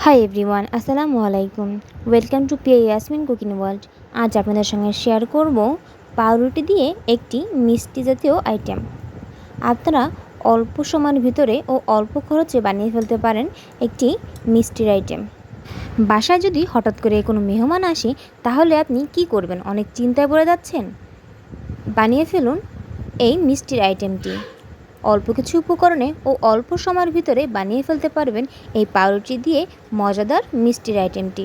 Hi everyone, আসসালামু আলাইকুম। Welcome to Piya Yasmin cooking world. আজ আপনাদের সঙ্গে শেয়ার করব পাউরুটি দিয়ে একটি মিষ্টি জাতীয় আইটেম। আপনারা অল্প সময়ের ভিতরে ও অল্প খরচে বানিয়ে ফেলতে পারেন একটি মিষ্টির আইটেম। বাসায় যদি হঠাৎ করে কোনো মেহমান আসে তাহলে আপনি কি করবেন? অনেক চিন্তায় পড়ে যাচ্ছেন? বানিয়ে ফেলুন এই মিষ্টির আইটেমটি। অল্প কিছু উপকরণে ও অল্প সময়ের ভিতরে বানিয়ে ফেলতে পারবেন এই পাউরুটি দিয়ে মজাদার মিষ্টির আইটেমটি।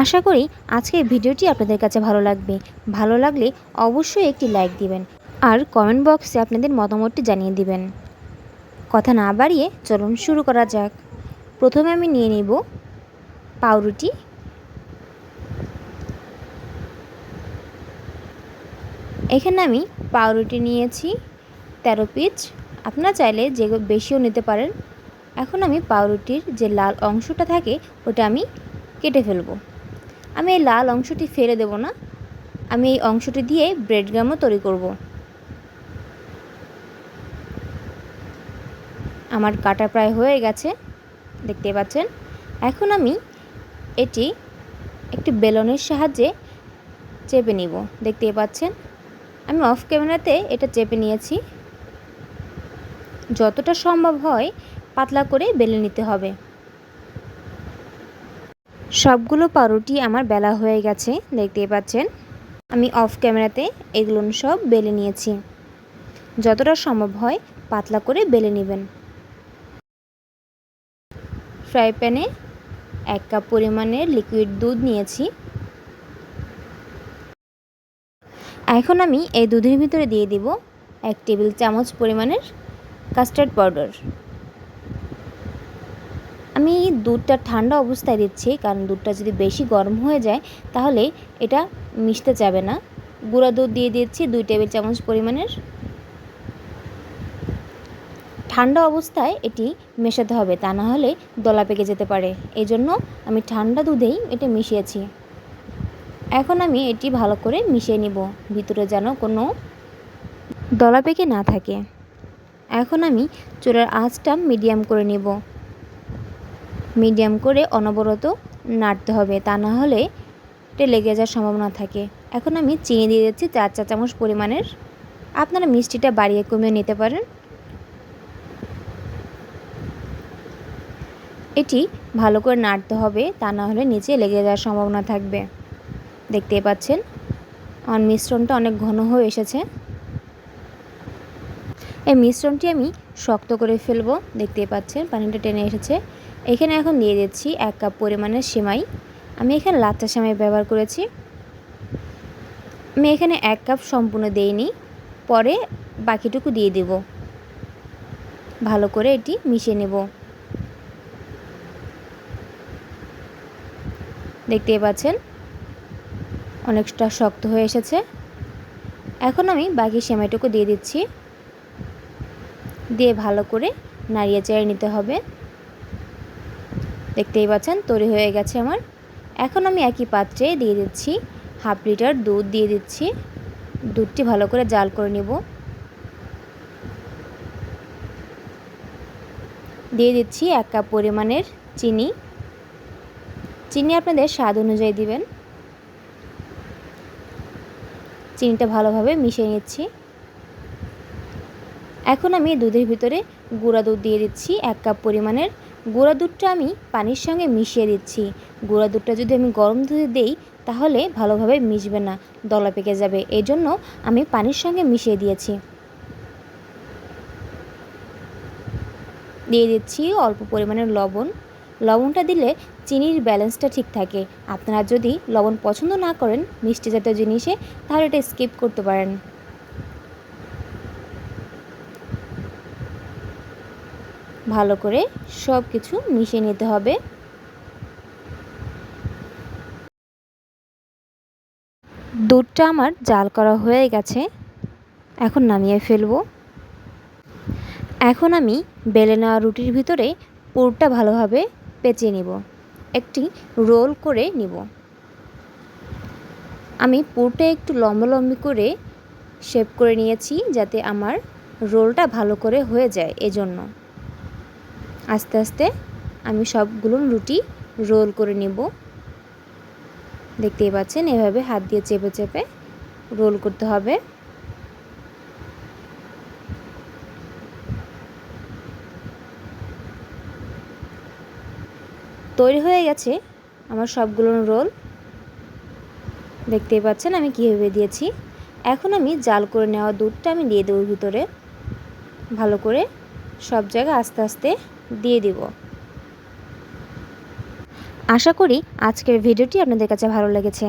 আশা করি আজকের ভিডিওটি আপনাদের কাছে ভালো লাগবে। ভালো লাগলে অবশ্যই একটি লাইক দিবেন আর কমেন্ট বক্সে আপনাদের মতামতটি জানিয়ে দিবেন। কথা না বাড়িয়ে চলুন শুরু করা যাক। প্রথমে আমি নিয়ে নিব পাউরুটি। এখানে আমি পাউরুটি নিয়েছি 13 পিস। আপনারা চাইলে যে বেশিও নিতে পারেন। এখন আমি পাউরুটির যে লাল অংশটা থাকে ওটা আমি কেটে ফেলব। আমি এই লাল অংশটি ফেলে দেব না, আমি এই অংশটি দিয়ে ব্রেড গামও তৈরি করব। আমার কাটা প্রায় হয়ে গেছে, দেখতে পাচ্ছেন। এখন আমি এটি একটি বেলনের সাহায্যে চেপে নিব, দেখতে পাচ্ছেন। আমি অফ ক্যামেরাতে এটা চেপে নিয়েছি। যতটা সম্ভব হয় পাতলা করে বেলে নিতে হবে। সবগুলো পাউরুটি আমার বেলা হয়ে গেছে, দেখতেই পাচ্ছেন। আমি অফ ক্যামেরাতে এগুলো সব বেলে নিয়েছি। যতটা সম্ভব হয় পাতলা করে বেলে নেবেন। ফ্রাই প্যানে 1 কাপ পরিমাণের লিকুইড দুধ নিয়েছি। এখন আমি এই দুধের ভিতরে দিয়ে দিব 1 টেবিল চামচ পরিমাণের কাস্টার্ড পাউডার। আমি দুধটা ঠান্ডা অবস্থায় দিচ্ছি, কারণ দুধটা যদি বেশি গরম হয়ে যায় তাহলে এটা মিশতে যাবে না। গুঁড়া দুধ দিয়ে দিচ্ছি 2 টেবিল চামচ পরিমাণের। ঠান্ডা অবস্থায় এটি মেশাতে হবে, তা না হলে দলা পেকে যেতে পারে। এই জন্য আমি ঠান্ডা দুধেই এটা মিশিয়েছি। এখন আমি এটি ভালো করে মিশিয়ে নিব, ভিতরে যেন কোনো দলা পেকে না থাকে। এখন আমি চুলার আঁচটা মিডিয়াম করে নিব। মিডিয়াম করে অনবরত নাড়তে হবে, তা না হলে এটা লেগে যাওয়ার সম্ভাবনা থাকে। এখন আমি চিনি দিয়ে দিচ্ছি 4 চা চামচ পরিমাণের। আপনারা মিষ্টিটা বাড়িয়ে কমিয়ে নিতে পারেন। এটি ভালো করে নাড়তে হবে, তা না হলে নিচে লেগে যাওয়ার সম্ভাবনা থাকবে। দেখতেই পাচ্ছেন আমার মিশ্রণটা অনেক ঘন হয়ে এসেছে। এই মিশ্রণটি আমি শক্ত করে ফেলবো, দেখতেই পাচ্ছেন পানিটা টেনে এসেছে। এখানে এখন দিয়ে দিচ্ছি 1 কাপ পরিমাণের সেমাই। আমি এখানে লাচ্চা সেমাই ব্যবহার করেছি। আমি এখানে 1 কাপ সম্পূর্ণ দেইনি, পরে বাকিটুকু দিয়ে দেব। ভালো করে এটি মিশিয়ে নেব। দেখতেই পাচ্ছেন অনেকটা শক্ত হয়ে এসেছে। এখন আমি বাকি সেমাইটুকু দিয়ে দিচ্ছি, দিয়ে ভালো করে নাড়িয়ে চাড়িয়ে নিতে হবে। দেখতেই পাচ্ছেন তৈরি হয়ে গেছে আমার। এখন আমি একই পাত্রে দিয়ে দিচ্ছি 1/2 লিটার দুধ দিয়ে দিচ্ছি। দুধটি ভালো করে জাল করে নেব। দিয়ে দিচ্ছি 1 কাপ পরিমাণের চিনি। চিনি আপনাদের স্বাদ অনুযায়ী দিবেন। চিনিটা ভালোভাবে মিশিয়ে নিচ্ছি। এখন আমি দুধের ভিতরে গুঁড়া দুধ দিয়ে দিচ্ছি 1 কাপ পরিমাণের। গুঁড়া দুধটা আমি পানির সঙ্গে মিশিয়ে দিচ্ছি। গুঁড়া দুধটা যদি আমি গরম দুধে দেই তাহলে ভালোভাবে মিশবে না, দলা পেকে যাবে। এই জন্য আমি পানির সঙ্গে মিশিয়ে দিয়েছি। দিয়ে দিচ্ছি অল্প পরিমাণের লবণ। লবণটা দিলে চিনির ব্যালেন্সটা ঠিক থাকে। আপনারা যদি লবণ পছন্দ না করেন মিষ্টি জাতীয় জিনিসে, তাহলে এটা স্কিপ করতে পারেন। ভালো করে সব কিছু মিশিয়ে নিতে হবে। দুধটা আমার জাল করা হয়ে গেছে, এখন নামিয়ে ফেলবো। এখন আমি বেলে নেওয়া রুটির ভিতরে পুরটা ভালোভাবে পেঁচিয়ে নিব, একটি রোল করে নিব। আমি পুরটা একটু লম্বালম্বি করে শেপ করে নিয়েছি যাতে আমার রোলটা ভালো করে হয়ে যায়। এজন্য আস্তে আস্তে আমি সবগুলো রুটি রোল করে নেব। দেখতেই পাচ্ছেন এভাবে হাত দিয়ে চেপে চেপে রোল করতে হবে। তৈরি হয়ে গেছে আমার সবগুলো রোল। দেখতেই পাচ্ছেন আমি কীভাবে দিয়েছি। এখন আমি জাল করে নেওয়া দুধটা আমি দিয়ে দেবো ভিতরে, ভালো করে সব জায়গায় আস্তে আস্তে দিয়ে দিব। আশা করি আজকের ভিডিওটি আপনাদের কাছে ভালো লেগেছে।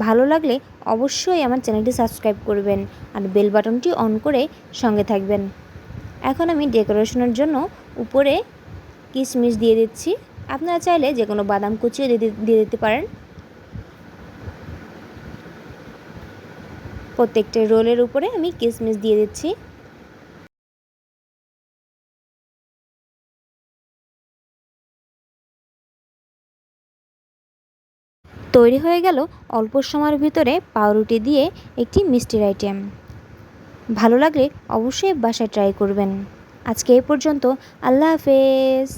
ভালো লাগলে অবশ্যই আমার চ্যানেলটি সাবস্ক্রাইব করবেন আর বেল বাটনটি অন করে সঙ্গে থাকবেন। এখন আমি ডেকোরেশনের জন্য উপরে কিশমিশ দিয়ে দিচ্ছি। আপনারা চাইলে যে কোনো বাদাম কুচিও দিয়ে দিতে পারেন। প্রত্যেকটা রোলের উপরে আমি কিশমিশ দিয়ে দিচ্ছি। তৈরি হয়ে গেল অল্প সময়ের ভিতরে পাউরুটি দিয়ে একটি মিষ্টির আইটেম। ভালো লাগলে অবশ্যই বাসায় ট্রাই করবেন। আজকে এই পর্যন্ত। আল্লাহ হাফেজ।